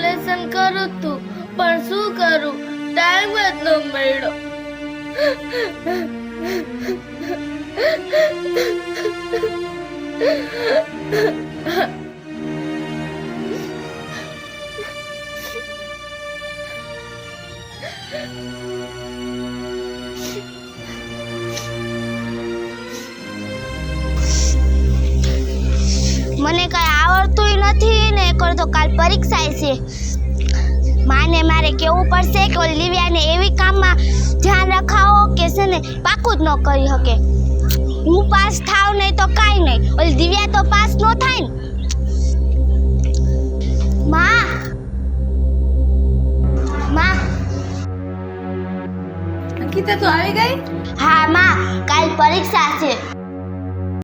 Lesson કરું તું, પણ શું કરું, ટાઈમ જ ન મળ્યો. મને કઈ આવડતું નથી ને તો કાલ પરીક્ષા છે. માને મારે કેવું પડશે કે ઓલી દિવ્યાને એવી કામમાં ધ્યાન રખાવો કે છે ને પાકું જ ન કરી શકે. હું પાસ થાવ નહીં તો કાંઈ નહીં, ઓલી દિવ્યા તો પાસ ન થાય ને. માં અંકિતા તું આવી ગઈ? હા માં, કાલ પરીક્ષા છે.